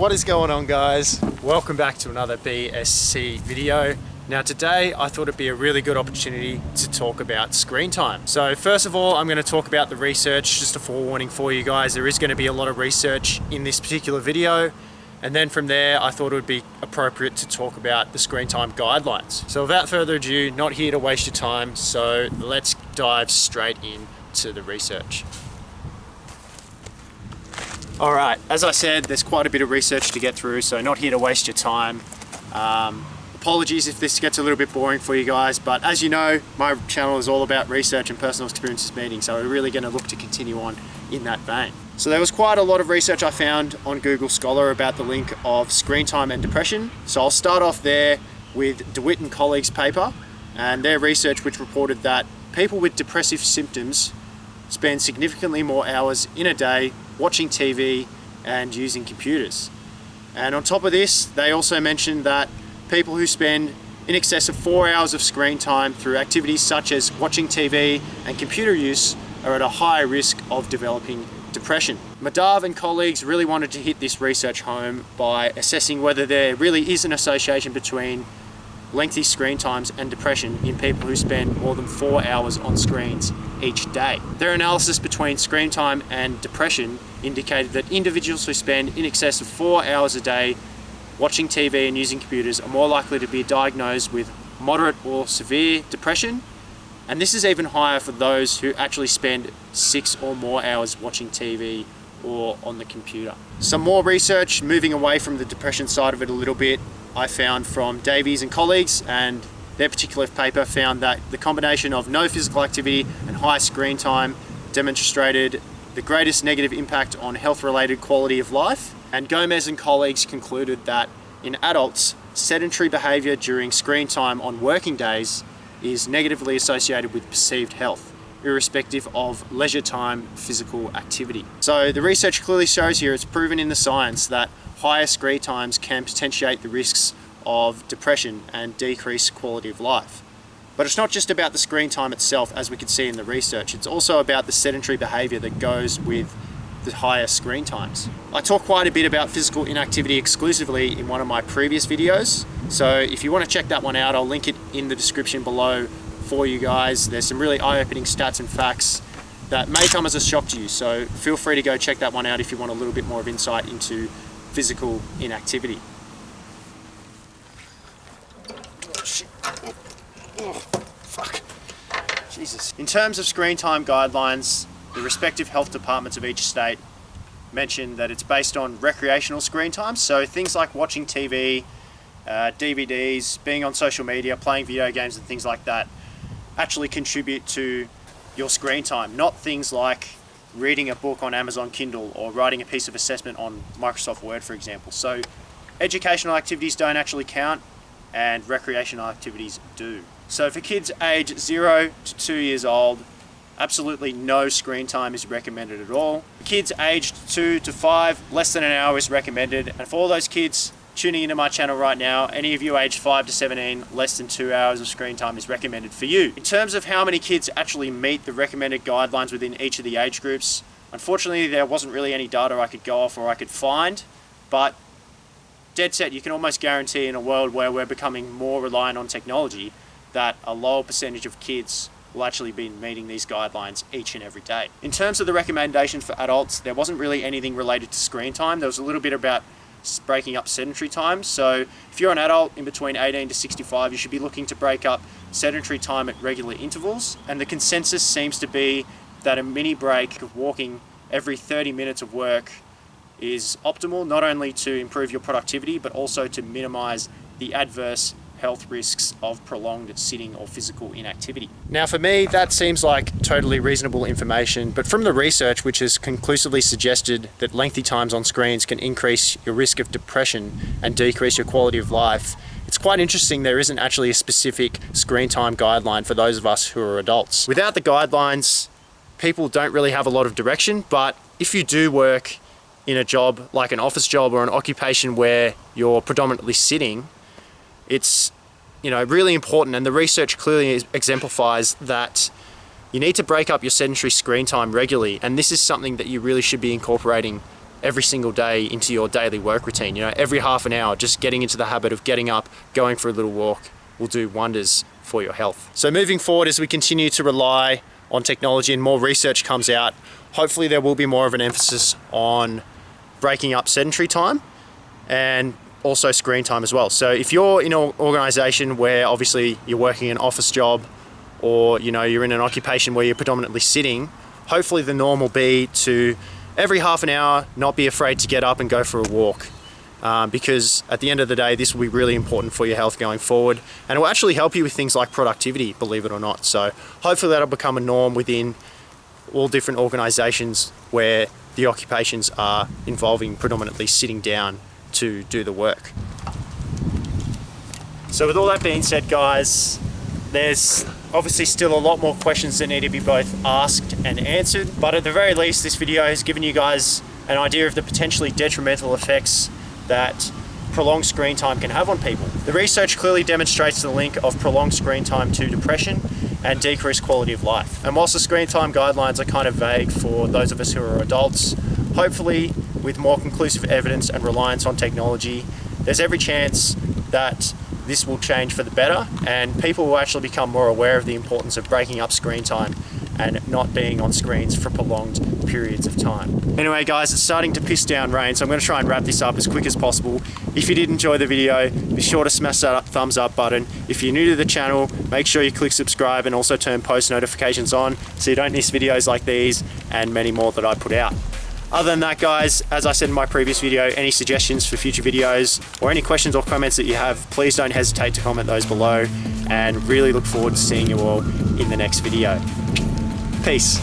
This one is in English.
What is going on, guys? Welcome back to another BSC video. Now today I thought it'd be a really good opportunity to talk about screen time. So first of all, I'm going to talk about the research. Just a forewarning for you guys, there is going to be a lot of research in this particular video. And then from there, I thought it would be appropriate to talk about the screen time guidelines. So without further ado, not here to waste your time, so let's dive straight into the research. All right, as I said, there's quite a bit of research to get through, so not here to waste your time. Apologies if this gets a little bit boring for you guys, but as you know, my channel is all about research and personal experiences meeting, so we're really going to look to continue on in that vein. So there was quite a lot of research I found on Google Scholar about the link of screen time and depression. So I'll start off there with DeWitt and colleagues' paper and their research, which reported that people with depressive symptoms spend significantly more hours in a day watching TV and using computers. And on top of this, they also mentioned that people who spend in excess of 4 hours of screen time through activities such as watching TV and computer use are at a higher risk of developing depression. Madav and colleagues really wanted to hit this research home by assessing whether there really is an association between lengthy screen times and depression in people who spend more than 4 hours on screens each day. Their analysis between screen time and depression indicated that individuals who spend in excess of 4 hours a day watching TV and using computers are more likely to be diagnosed with moderate or severe depression. And this is even higher for those who actually spend 6 or more hours watching TV or on the computer. Some more research, moving away from the depression side of it a little bit, I found from Davies and colleagues, and their particular paper found that the combination of no physical activity and high screen time demonstrated the greatest negative impact on health-related quality of life. And Gomez and colleagues concluded that in adults, sedentary behavior during screen time on working days is negatively associated with perceived health, irrespective of leisure time physical activity. So the research clearly shows here, it's proven in the science that higher screen times can potentiate the risks of depression and decrease quality of life. But it's not just about the screen time itself, as we can see in the research, it's also about the sedentary behavior that goes with the higher screen times. I talk quite a bit about physical inactivity exclusively in one of my previous videos, so if you want to check that one out, I'll link it in the description below for you guys. There's some really eye-opening stats and facts that may come as a shock to you, so feel free to go check that one out if you want a little bit more of insight into physical inactivity. Oh shit. Oh, fuck. Jesus. In terms of screen time guidelines, the respective health departments of each state mention that it's based on recreational screen time, so things like watching TV, DVDs, being on social media, playing video games and things like that actually contribute to your screen time, not things like reading a book on Amazon Kindle or writing a piece of assessment on Microsoft Word, for example. So educational activities don't actually count and recreational activities do. So for kids aged 0 to 2 years old, absolutely no screen time is recommended at all. For kids aged 2 to 5, less than an hour is recommended. And for all those kids tuning into my channel right now, any of you aged 5 to 17, less than 2 hours of screen time is recommended for you. In terms of how many kids actually meet the recommended guidelines within each of the age groups, unfortunately there wasn't really any data I could go off or I could find, but dead set, you can almost guarantee in a world where we're becoming more reliant on technology that a lower percentage of kids will actually be meeting these guidelines each and every day. In terms of the recommendation for adults, there wasn't really anything related to screen time. There was a little bit about breaking up sedentary time. So if you're an adult in between 18 to 65, you should be looking to break up sedentary time at regular intervals. And the consensus seems to be that a mini break of walking every 30 minutes of work is optimal, not only to improve your productivity, but also to minimize the adverse health risks of prolonged sitting or physical inactivity. Now for me, that seems like totally reasonable information, but from the research, which has conclusively suggested that lengthy times on screens can increase your risk of depression and decrease your quality of life, it's quite interesting there isn't actually a specific screen time guideline for those of us who are adults. Without the guidelines, people don't really have a lot of direction, but if you do work in a job like an office job or an occupation where you're predominantly sitting, it's really important, and the research clearly exemplifies that you need to break up your sedentary screen time regularly, and this is something that you really should be incorporating every single day into your daily work routine. You know, every half an hour, just getting into the habit of getting up, going for a little walk will do wonders for your health. So moving forward, as we continue to rely on technology and more research comes out, hopefully there will be more of an emphasis on breaking up sedentary time and also screen time as well. So if you're in an organization where obviously you're working an office job, or you know, you're in an occupation where you're predominantly sitting, hopefully the norm will be to every half an hour not be afraid to get up and go for a walk, because at the end of the day this will be really important for your health going forward, and it will actually help you with things like productivity, believe it or not. So hopefully that'll become a norm within all different organizations where the occupations are involving predominantly sitting down to do the work. So with all that being said, guys, there's obviously still a lot more questions that need to be both asked and answered, but at the very least this video has given you guys an idea of the potentially detrimental effects that prolonged screen time can have on people. The research clearly demonstrates the link of prolonged screen time to depression and decreased quality of life. And whilst the screen time guidelines are kind of vague for those of us who are adults, hopefully with more conclusive evidence and reliance on technology, there's every chance that this will change for the better and people will actually become more aware of the importance of breaking up screen time and not being on screens for prolonged periods of time. Anyway guys, it's starting to piss down rain, so I'm going to try and wrap this up as quick as possible. If you did enjoy the video, be sure to smash that thumbs up button. If you're new to the channel, make sure you click subscribe and also turn post notifications on so you don't miss videos like these and many more that I put out. Other than that guys, as I said in my previous video, any suggestions for future videos or any questions or comments that you have, please don't hesitate to comment those below, and really look forward to seeing you all in the next video. Peace.